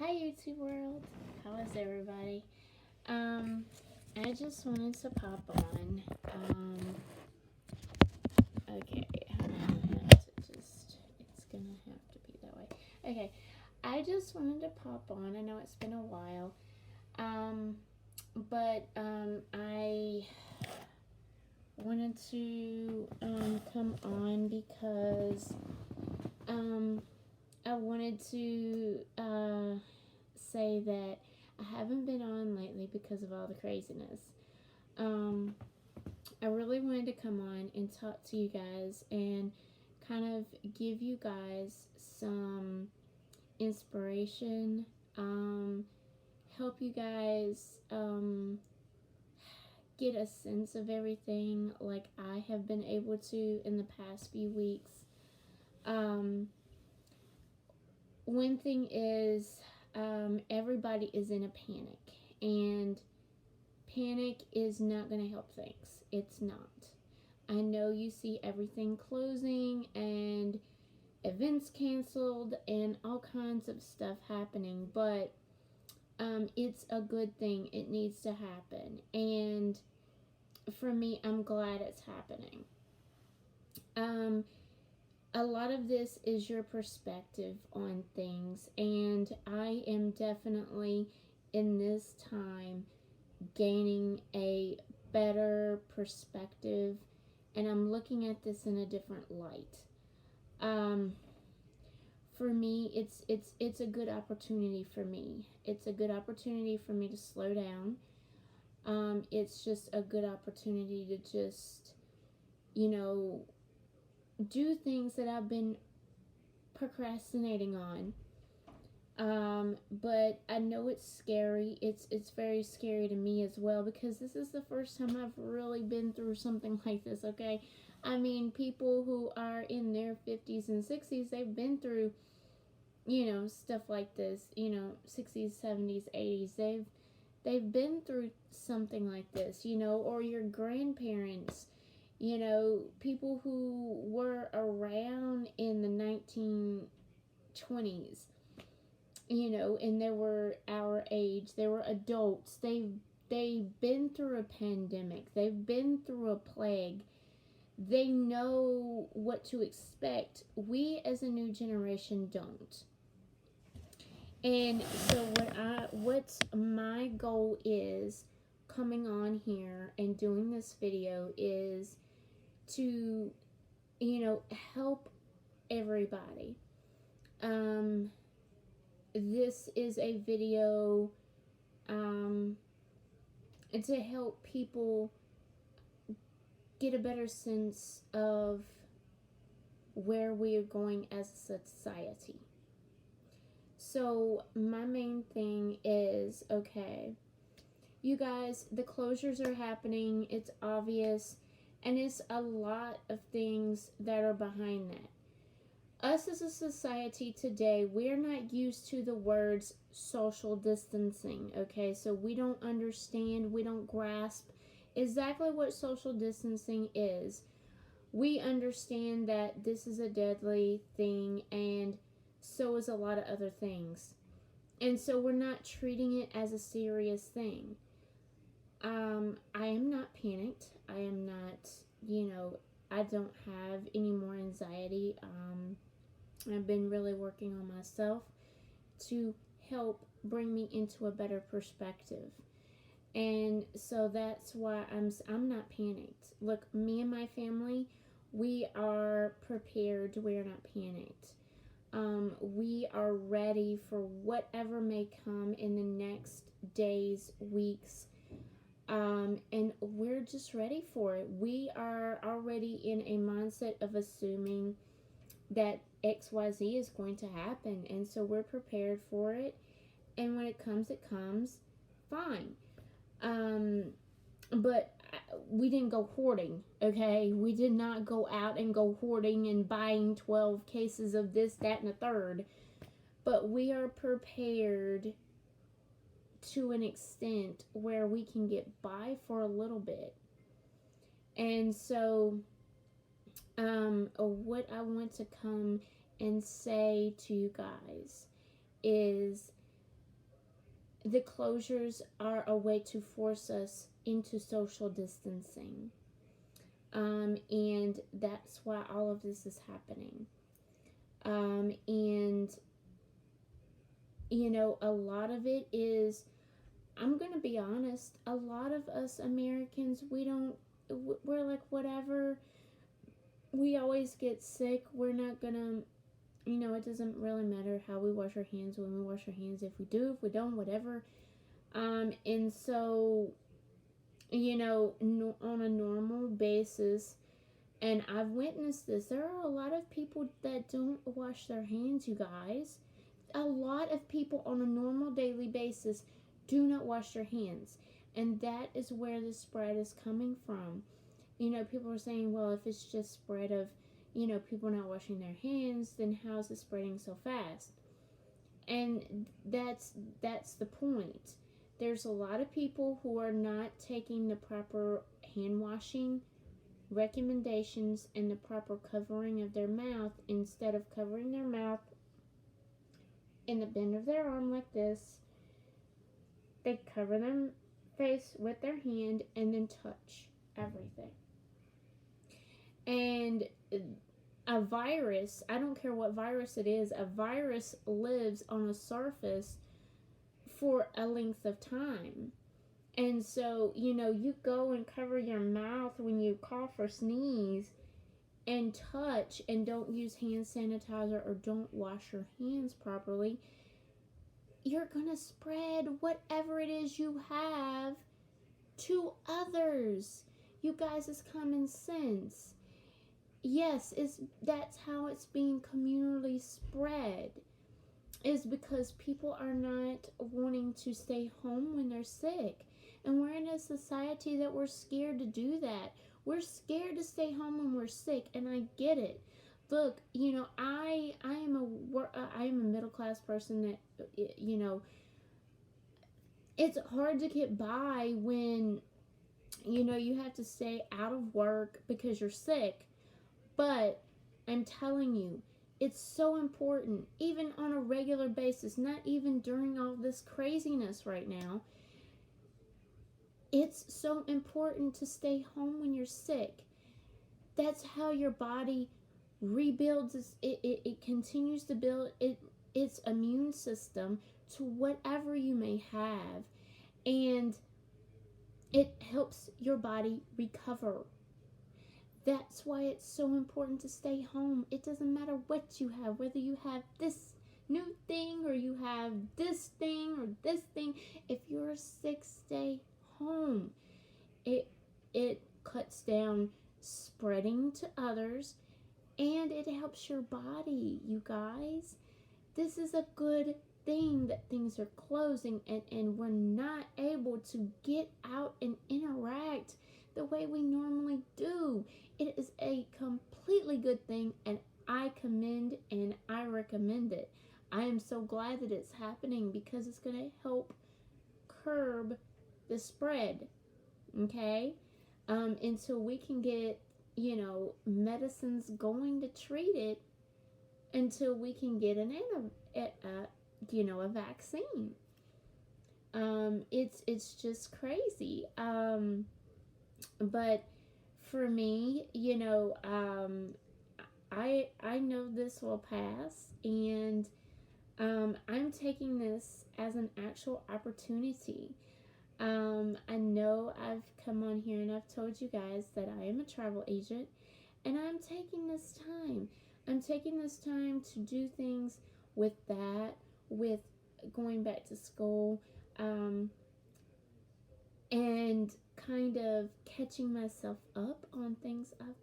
Hi YouTube world, how is everybody? I just wanted to pop on. Okay, I'm gonna have to just, it's gonna have to be that way. Okay, I just wanted to pop on. I know it's been a while, but I wanted to come on because I wanted to say that I haven't been on lately because of all the craziness. I really wanted to come on and talk to you guys and kind of give you guys some inspiration, help you guys get a sense of everything like I have been able to in the past few weeks. One thing is, everybody is in a panic, and panic is not going to help things. It's not. I know you see everything closing and events canceled and all kinds of stuff happening, but it's a good thing. It needs to happen. And for me, I'm glad it's happening. A lot of this is your perspective on things, and I am definitely in this time gaining a better perspective, and I'm looking at this in a different light. For me, it's a good opportunity for me. It's a good opportunity for me to slow down. It's just a good opportunity to just, do things that I've been procrastinating on. But I know it's scary. It's very scary to me as well, because this is the first time I've really been through something like this, okay? I mean, people who are in their 50s and 60s, they've been through, stuff like this, 60s, 70s, 80s. They've been through something like this, or your grandparents, people who were around in the 1920s, and they were our age. They were adults. They've been through a pandemic. They've been through a plague. They know what to expect. We as a new generation don't. And so what my goal is coming on here and doing this video is to, help everybody. This is a video to help people get a better sense of where we are going as a society. So my main thing is, okay, you guys, the closures are happening. It's obvious. And it's a lot of things that are behind that. Us as a society today, we're not used to the words social distancing, okay? So we don't understand, we don't grasp exactly what social distancing is. We understand that this is a deadly thing, and so is a lot of other things. And so we're not treating it as a serious thing. I am not panicked. I am not, I don't have any more anxiety. I've been really working on myself to help bring me into a better perspective. And so that's why I'm not panicked. Look, me and my family, we are prepared. We're not panicked. We are ready for whatever may come in the next days, weeks, and we're just ready for it. We are already in a mindset of assuming that XYZ is going to happen, and so we're prepared for it. And when it comes, fine. But we didn't go hoarding, okay? We did not go out and go hoarding and buying 12 cases of this, that, and a third. But we are prepared to an extent where we can get by for a little bit. And so, what I want to come and say to you guys is the closures are a way to force us into social distancing. And that's why all of this is happening. And, a lot of it is, I'm going to be honest, a lot of us Americans, we're like, whatever, we always get sick. We're not going to, it doesn't really matter how we wash our hands, when we wash our hands, if we do, if we don't, whatever. And so, on a normal basis, and I've witnessed this, there are a lot of people that don't wash their hands, you guys. A lot of people on a normal daily basis do not wash their hands. And that is where the spread is coming from. People are saying, well, if it's just spread of, people not washing their hands, then how's it spreading so fast? And that's the point. There's a lot of people who are not taking the proper hand washing recommendations and the proper covering of their mouth. Instead of covering their mouth in the bend of their arm like this, they cover their face with their hand and then touch everything. And a virus, I don't care what virus it is, a virus lives on a surface for a length of time. And so, you go and cover your mouth when you cough or sneeze and touch and don't use hand sanitizer or don't wash your hands properly, you're going to spread whatever it is you have to others. You guys, it's common sense. Yes, that's how it's being communally spread, is because people are not wanting to stay home when they're sick. And we're in a society that we're scared to do that. We're scared to stay home when we're sick, and I get it. Look, I am a middle class person that, it's hard to get by when, you have to stay out of work because you're sick. But I'm telling you, it's so important, even on a regular basis, not even during all this craziness right now. It's so important to stay home when you're sick. That's how your body rebuilds. It continues to build its immune system to whatever you may have. And it helps your body recover. That's why it's so important to stay home. It doesn't matter what you have, whether you have this new thing or you have this thing or this thing. If you're sick, stay home. It cuts down spreading to others, and it helps your body, you guys. This is a good thing that things are closing and we're not able to get out and interact the way we normally do. It is a completely good thing, and I commend and I recommend it. I am so glad that it's happening because it's going to help curb the spread, okay? Until we can get, medicines going to treat it, until we can get a vaccine. It's just crazy. But for me, I know this will pass, and I'm taking this as an actual opportunity. I know I've come on here and I've told you guys that I am a travel agent, and I'm taking this time. I'm taking this time to do things with that, with going back to school, and kind of catching myself up on things I've,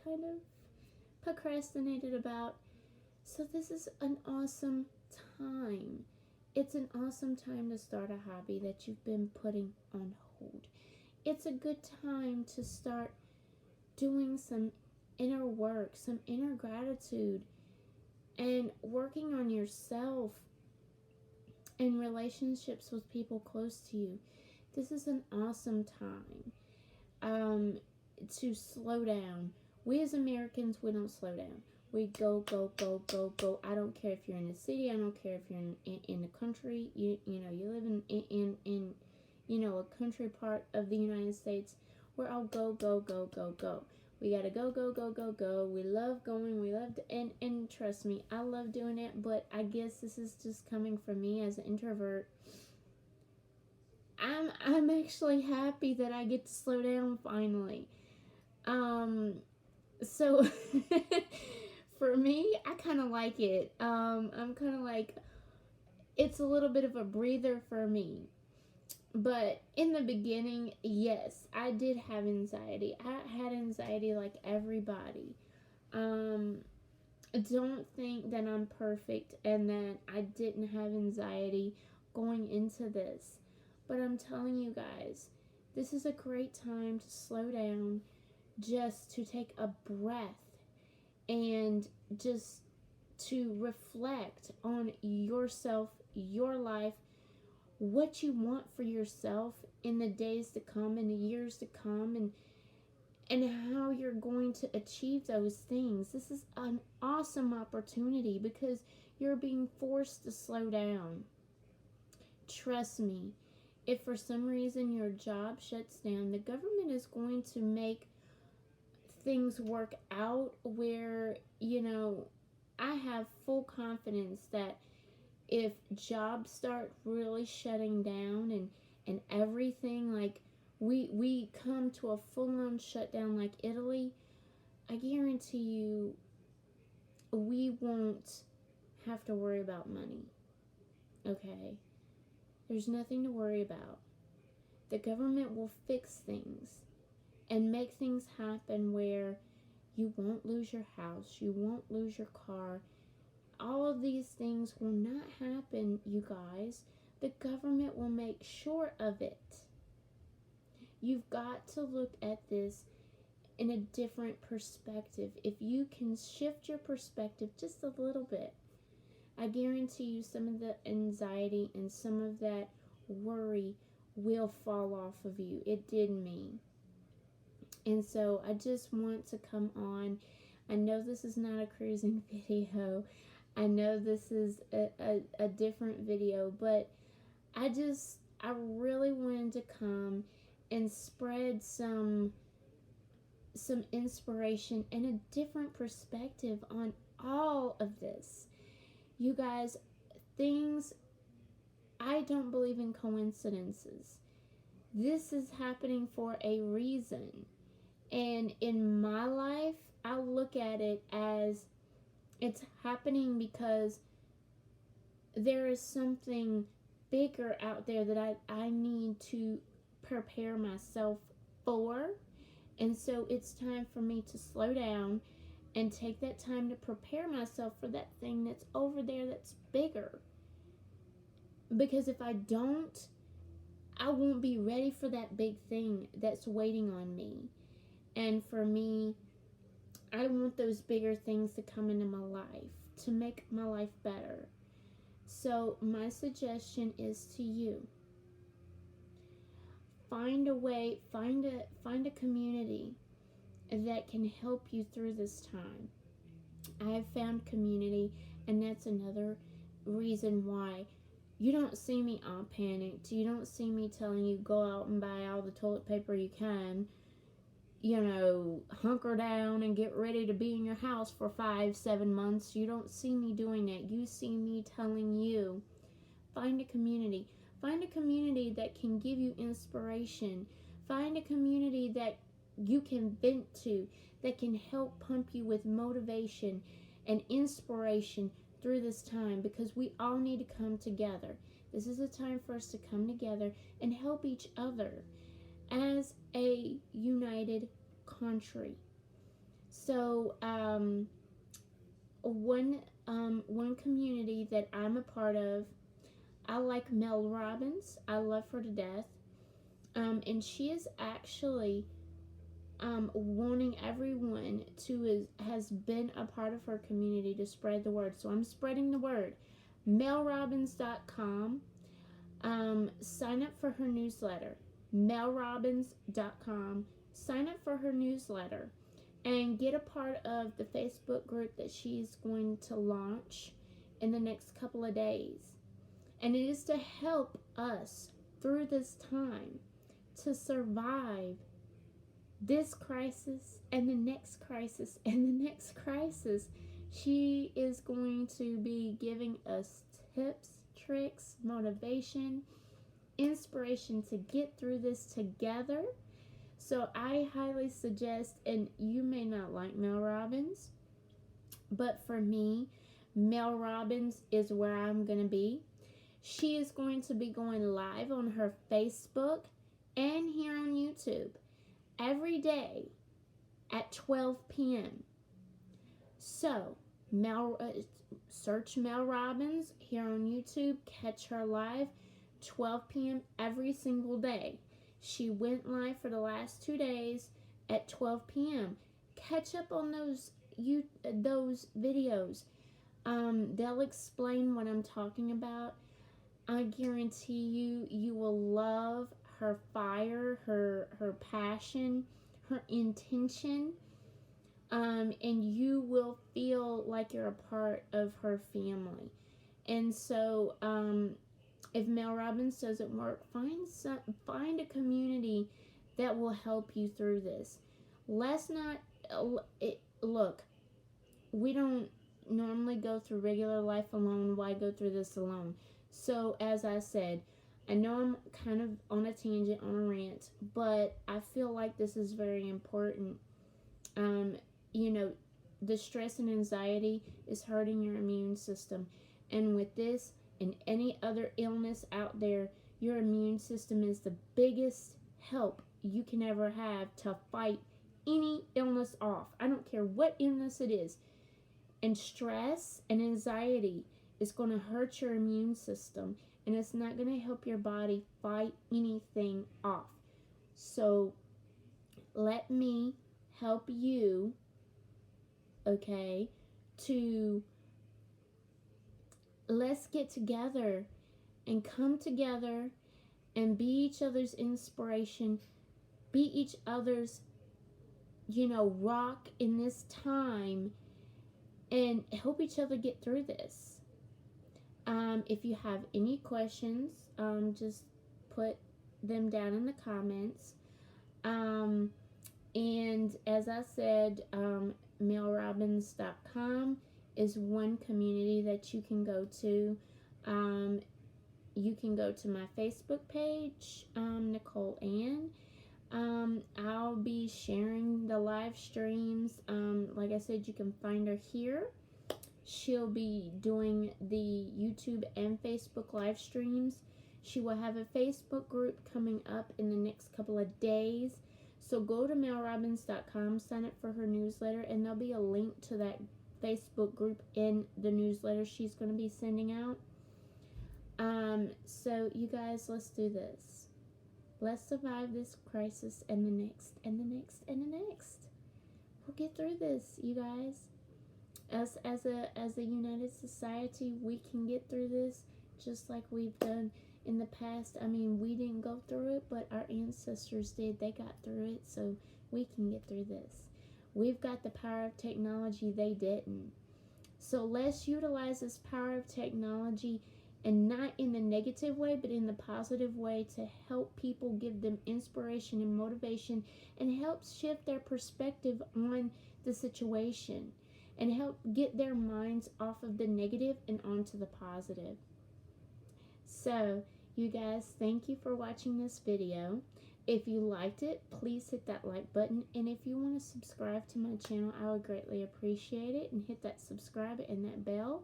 kind of procrastinated about. So this is an awesome time. It's an awesome time to start a hobby that you've been putting on hold. It's a good time to start doing some inner work, some inner gratitude, and working on yourself and relationships with people close to you. This is an awesome time to slow down. We as Americans, we don't slow down. We go, go, go, go, go. I don't care if you're in the city. I don't care if you're in the country. You know, you live in you know, a country part of the United States. We're all go, go, go, go, go. We gotta go, go, go, go, go. We love going. We love and trust me, I love doing it. But I guess this is just coming from me as an introvert. I'm actually happy that I get to slow down finally. So for me, I kind of like it. I'm kind of like, it's a little bit of a breather for me. But in the beginning, yes, I did have anxiety. I had anxiety like everybody. Um, don't think that I'm perfect and that I didn't have anxiety going into this. But I'm telling you guys, this is a great time to slow down, just to take a breath and just to reflect on yourself, your life, what you want for yourself in the days to come, in the years to come, and how you're going to achieve those things. This is an awesome opportunity because you're being forced to slow down. Trust me, if for some reason your job shuts down, the government is going to make things work out where, you know, I have full confidence that if jobs start really shutting down and everything, like we come to a full-on shutdown like Italy, I guarantee you we won't have to worry about money. Okay? There's nothing to worry about. The government will fix things and make things happen where you won't lose your house, you won't lose your car. All of these things will not happen, you guys. The government will make sure of it. You've got to look at this in a different perspective. If you can shift your perspective just a little bit, I guarantee you some of the anxiety and some of that worry will fall off of you. It did me. And so I just want to come on. I know this is not a cruising video. I know this is a different video, but I really wanted to come and spread some inspiration and a different perspective on all of this. You guys, I don't believe in coincidences. This is happening for a reason. And in my life, I look at it as it's happening because there is something bigger out there that I need to prepare myself for. And so it's time for me to slow down and take that time to prepare myself for that thing that's over there that's bigger. Because if I don't, I won't be ready for that big thing that's waiting on me. And for me, I want those bigger things to come into my life, to make my life better. So my suggestion is to you, find a way, find a community that can help you through this time. I have found community, and that's another reason why you don't see me all panicked. You don't see me telling you go out and buy all the toilet paper you can. You know, hunker down and get ready to be in your house for 5-7 months. You don't see me doing that. You see me telling you, find a community. Find a community that can give you inspiration. Find a community that you can vent to, that can help pump you with motivation and inspiration through this time, because we all need to come together. This is a time for us to come together and help each other as a united country. So one community that I'm a part of, I like Mel Robbins. I love her to death. And she is actually wanting everyone has been a part of her community to spread the word. So I'm spreading the word. melrobbins.com. Sign up for her newsletter. melrobbins.com. Sign up for her newsletter. and get a part of the Facebook group that she's going to launch in the next couple of days. And it is to help us through this time to survive this crisis and the next crisis and the next crisis. She is going to be giving us tips, tricks, motivation, inspiration to get through this together. So I highly suggest, and you may not like Mel Robbins, but for me, Mel Robbins is where I'm going to be. She is going to be going live on her Facebook and here on YouTube every day at 12 p.m. So, search Mel Robbins here on YouTube, catch her live 12 p.m. every single day. She went live for the last 2 days at 12 p.m. Catch up on those videos. They'll explain what I'm talking about. I guarantee you will love her fire, her passion, her intention, and you will feel like you're a part of her family. And so, if Mel Robbins doesn't work, find a community that will help you through this. Let's not look. We don't normally go through regular life alone. Why go through this alone? So, as I said, I know I'm kind of on a tangent, on a rant, but I feel like this is very important. The stress and anxiety is hurting your immune system. And with this and any other illness out there, your immune system is the biggest help you can ever have to fight any illness off. I don't care what illness it is. And stress and anxiety is going to hurt your immune system, and it's not going to help your body fight anything off. So let me help you, okay, let's get together and come together and be each other's inspiration, be each other's, rock in this time, and help each other get through this. If you have any questions, just put them down in the comments. And as I said, melrobbins.com is one community that you can go to. You can go to my Facebook page, Nicole Ann. I'll be sharing the live streams. Like I said, you can find her here. She'll be doing the YouTube and Facebook live streams. She will have a Facebook group coming up in the next couple of days. So go to melrobbins.com, sign up for her newsletter, and there'll be a link to that Facebook group in the newsletter she's going to be sending out. So you guys, let's do this. Let's survive this crisis and the next and the next and the next. We'll get through this, you guys. Us as a united society, we can get through this just like we've done in the past. I mean, we didn't go through it, but our ancestors did. They got through it, so we can get through this. We've got the power of technology. They didn't. So let's utilize this power of technology, and not in the negative way, but in the positive way, to help people, give them inspiration and motivation, and help shift their perspective on the situation, and help get their minds off of the negative and onto the positive. So, you guys, thank you for watching this video. If you liked it, please hit that like button. And if you want to subscribe to my channel, I would greatly appreciate it. And hit that subscribe and that bell.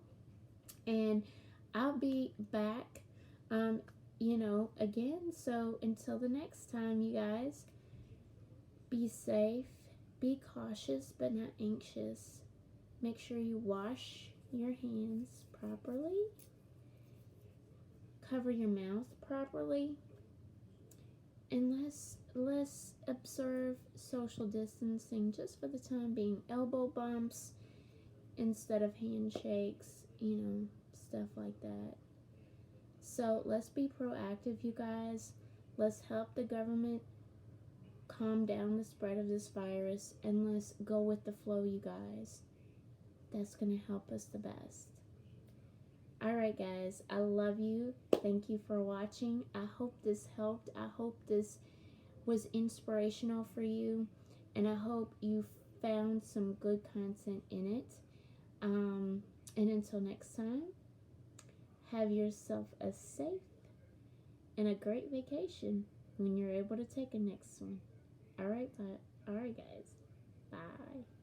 And I'll be back, again. So, until the next time, you guys, be safe, be cautious, but not anxious. Make sure you wash your hands properly. Cover your mouth properly. And let's observe social distancing just for the time being. Elbow bumps instead of handshakes, stuff like that. So let's be proactive, you guys. Let's help the government calm down the spread of this virus, and let's go with the flow, you guys. That's going to help us the best. Alright guys, I love you. Thank you for watching. I hope this helped. I hope this was inspirational for you. And I hope you found some good content in it. And until next time, have yourself a safe and a great vacation when you're able to take a next one. Alright guys. Bye.